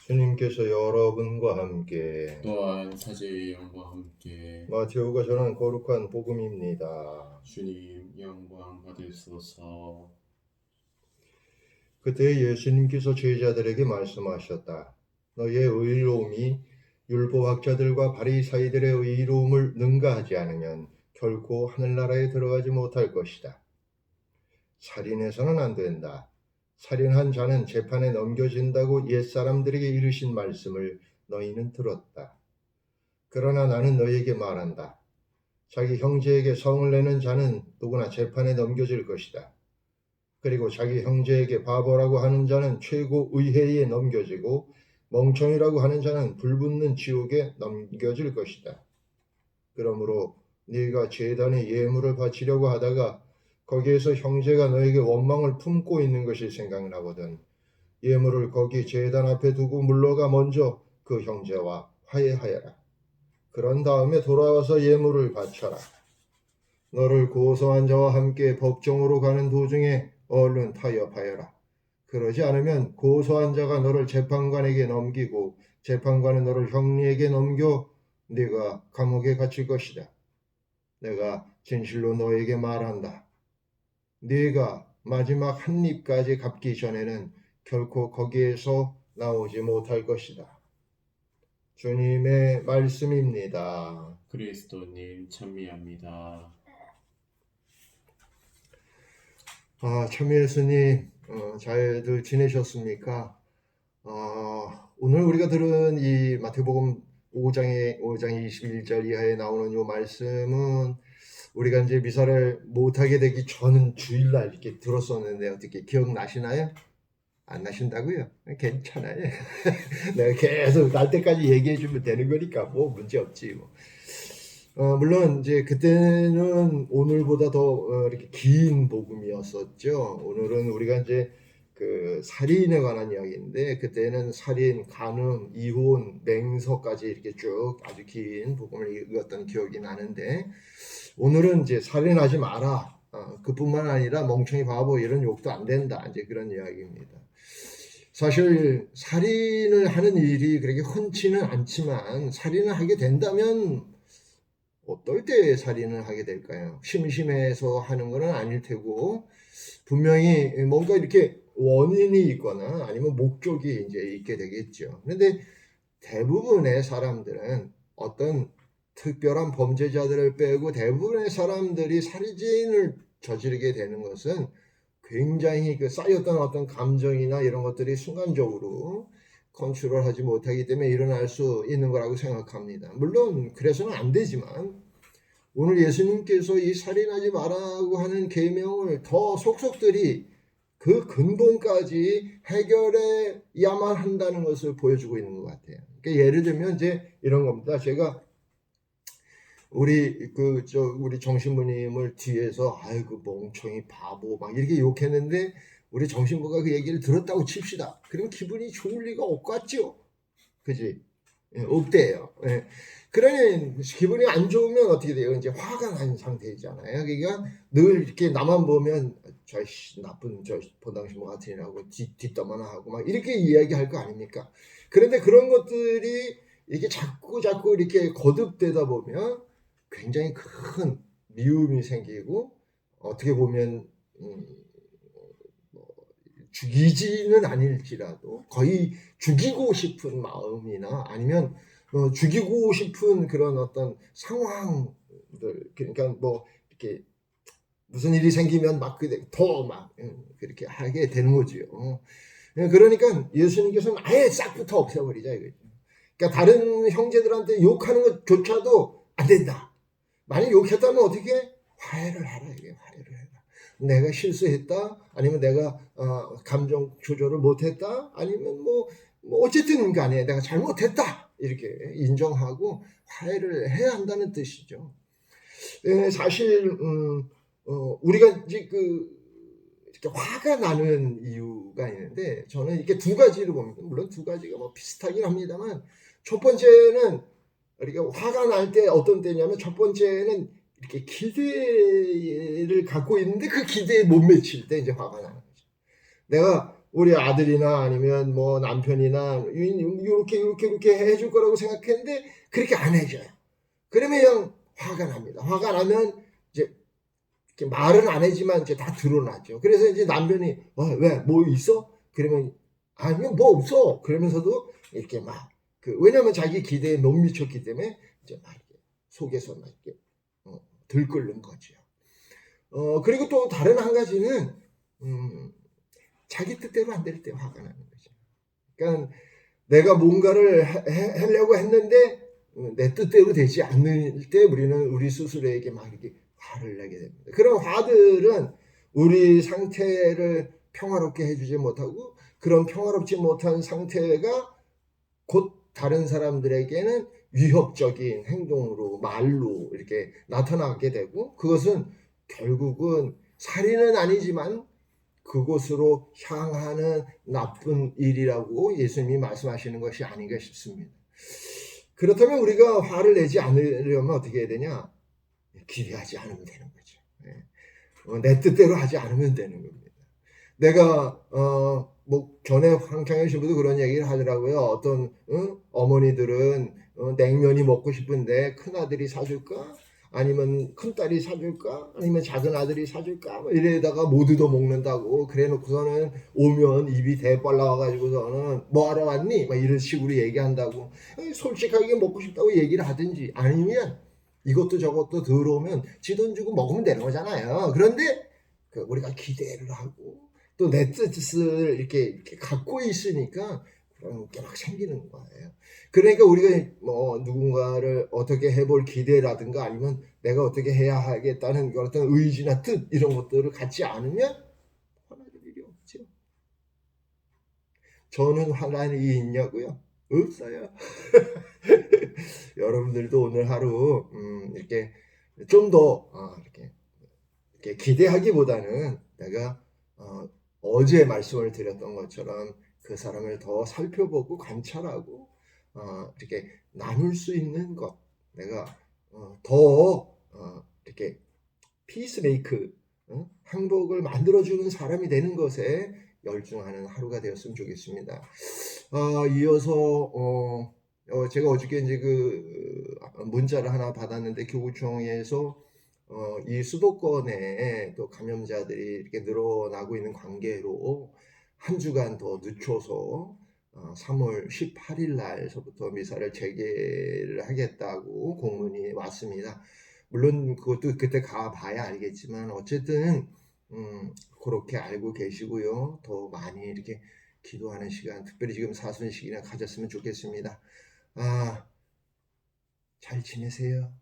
주님께서 여러분과 함께 또한 사제의 영과 함께 마테오가 전한 거룩한 복음입니다. 주님 영광 받으소서. 그때 예수님께서 제자들에게 말씀하셨다. 너희의 의로움이 율법학자들과 바리사이들의 의로움을 능가하지 않으면 결코 하늘나라에 들어가지 못할 것이다. 살인해서는 안 된다. 살인한 자는 재판에 넘겨진다고 옛사람들에게 이르신 말씀을 너희는 들었다. 그러나 나는 너희에게 말한다. 자기 형제에게 성을 내는 자는 누구나 재판에 넘겨질 것이다. 그리고 자기 형제에게 바보라고 하는 자는 최고 의회에 넘겨지고 멍청이라고 하는 자는 불붙는 지옥에 넘겨질 것이다. 그러므로 네가 제단에 예물을 바치려고 하다가 거기에서 형제가 너에게 원망을 품고 있는 것이 생각나거든 예물을 거기 제단 앞에 두고 물러가 먼저 그 형제와 화해하여라. 그런 다음에 돌아와서 예물을 바쳐라. 너를 고소한 자와 함께 법정으로 가는 도중에 얼른 타협하여라. 그러지 않으면 고소한 자가 너를 재판관에게 넘기고 재판관은 너를 형리에게 넘겨 네가 감옥에 갇힐 것이다. 내가 진실로 너에게 말한다. 네가 마지막 한 입까지 갚기 전에는 결코 거기에서 나오지 못할 것이다. 주님의 말씀입니다. 그리스도님 찬미합니다. 참 예수님 잘들 지내셨습니까? 오늘 우리가 들은 이 마태복음 5장 21절 이하에 나오는 이 말씀은 우리가 이제 미사를 못하게 되기 전 주일날 이렇게 들었었는데 어떻게 기억나시나요? 안 나신다고요? 괜찮아요. 내가 계속 날 때까지 얘기해 주면 되는 거니까 뭐 문제 없지 뭐. 물론 이제 그때는 오늘보다 더 이렇게 긴 복음이었었죠. 오늘은 우리가 이제 그 살인에 관한 이야기인데 그때는 살인, 간음, 이혼, 맹서까지 이렇게 쭉 아주 긴 복음을 읽었던 기억이 나는데 오늘은 이제 살인하지 마라. 그뿐만 아니라 멍청이 바보 이런 욕도 안 된다. 이제 그런 이야기입니다. 사실 살인을 하는 일이 그렇게 흔치는 않지만 살인을 하게 된다면 어떨 때 살인을 하게 될까요? 심심해서 하는 건 아닐 테고 분명히 뭔가 이렇게 원인이 있거나 아니면 목적이 이제 있게 되겠죠. 그런데 대부분의 사람들은 어떤 특별한 범죄자들을 빼고 대부분의 사람들이 살인을 저지르게 되는 것은 굉장히 그 쌓였던 어떤 감정이나 이런 것들이 순간적으로 컨트롤하지 못하기 때문에 일어날 수 있는 거라고 생각합니다. 물론 그래서는 안 되지만 오늘 예수님께서 이 살인하지 말라고 하는 계명을 더 속속들이 그 근본까지 해결해야만 한다는 것을 보여주고 있는 것 같아요. 그러니까 예를 들면 이제 이런 겁니다. 제가 우리 정신부님을 뒤에서 아이고 멍청이 바보 막 이렇게 욕했는데 우리 정신부가 그 얘기를 들었다고 칩시다. 그럼 기분이 좋을 리가 없겠죠. 그지? 예, 없대요. 예. 그러니 기분이 안 좋으면 어떻게 돼요? 이제 화가 난 상태이잖아요. 그러니까 늘 이렇게 나만 보면 저 나쁜 저 본당신부 같으니라고 뒷담화나 하고 막 이렇게 이야기할 거 아닙니까? 그런데 그런 것들이 이게 자꾸 이렇게 거듭되다 보면 굉장히 큰 미움이 생기고 어떻게 보면 죽이지는 아닐지라도 거의 죽이고 싶은 마음이나 아니면 죽이고 싶은 그런 어떤 상황들 그러니까 뭐 이렇게 무슨 일이 생기면 막 더 막 그렇게 하게 되는 거죠. 그러니까 예수님께서는 아예 싹부터 없애버리자 이거죠. 그러니까 다른 형제들한테 욕하는 것조차도 안 된다. 만약 욕했다면 어떻게 화해를 하라 이게 화해를 해라. 내가 실수했다 아니면 내가 감정 조절을 못했다 아니면 뭐 어쨌든 간에 내가 잘못했다 이렇게 인정하고 화해를 해야 한다는 뜻이죠. 사실 우리가 이제 이렇게 화가 나는 이유가 있는데 저는 이렇게 두 가지로 봅니다. 물론 두 가지가 뭐 비슷하긴 합니다만 첫 번째는 우리가 화가 날 때 어떤 때냐면 첫 번째는 이렇게 기대를 갖고 있는데 그 기대에 못 미칠 때 이제 화가 나는 거죠. 내가 우리 아들이나 아니면 뭐 남편이나 이렇게 해줄 거라고 생각했는데 그렇게 안 해줘요. 그러면 그냥 화가 납니다. 화가 나면 이제 이렇게 말은 안 하지만 이제 다 드러나죠. 그래서 이제 남편이 왜 뭐 있어? 그러면 아니요 뭐 없어. 그러면서도 이렇게 막 왜냐면 자기 기대에 못 미쳤기 때문에 이제 막 이렇게 속에서 막 이렇게 들끓는 거죠. 그리고 또 다른 한 가지는 자기 뜻대로 안 될 때 화가 나는 거죠. 그러니까 내가 뭔가를 하려고 했는데 내 뜻대로 되지 않을 때 우리는 우리 스스로에게 막 이렇게 화를 내게 됩니다. 그런 화들은 우리 상태를 평화롭게 해주지 못하고 그런 평화롭지 못한 상태가 곧 다른 사람들에게는 위협적인 행동으로 말로 이렇게 나타나게 되고 그것은 결국은 살인은 아니지만 그곳으로 향하는 나쁜 일이라고 예수님이 말씀하시는 것이 아닌가 싶습니다. 그렇다면 우리가 화를 내지 않으려면 어떻게 해야 되냐? 기대하지 않으면 되는 거죠. 내 뜻대로 하지 않으면 되는 겁니다. 내가 뭐 전에 황창현 신부도 그런 얘기를 하더라고요. 어떤 어머니들은 냉면이 먹고 싶은데 큰 아들이 사줄까? 아니면 큰 딸이 사줄까? 아니면 작은 아들이 사줄까? 뭐 이래다가 못 얻어 먹는다고. 그래놓고서는 오면 입이 대빨 나와가지고서는 뭐 하러 왔니? 막 이런 식으로 얘기한다고. 솔직하게 먹고 싶다고 얘기를 하든지 아니면 이것도 저것도 들어오면 지 돈 주고 먹으면 되는 거잖아요. 그런데 우리가 기대를 하고 또 내 뜻을 이렇게 갖고 있으니까 그런 게 막 생기는 거예요. 그러니까 우리가 뭐 누군가를 어떻게 해볼 기대라든가 아니면 내가 어떻게 해야 하겠다는 어떤 의지나 뜻 이런 것들을 갖지 않으면 화날 일이 없죠. 저는 화날 일이 있냐고요? 없어요. 여러분들도 오늘 하루 이렇게 좀 더 이렇게 기대하기보다는 내가 어제 말씀을 드렸던 것처럼 그 사람을 더 살펴보고 관찰하고 이렇게 나눌 수 있는 것 내가 더 이렇게 피스메이크 행복을 만들어주는 사람이 되는 것에 열중하는 하루가 되었으면 좋겠습니다. 이어서 제가 어저께 이제 문자를 하나 받았는데 교구청에서 이 수도권에 또 감염자들이 이렇게 늘어나고 있는 관계로 한 주간 더 늦춰서 3월 18일 날서부터 미사를 재개를 하겠다고 공문이 왔습니다. 물론 그것도 그때 가봐야 알겠지만 어쨌든 그렇게 알고 계시고요. 더 많이 이렇게 기도하는 시간, 특별히 지금 사순식이나 가졌으면 좋겠습니다. 잘 지내세요.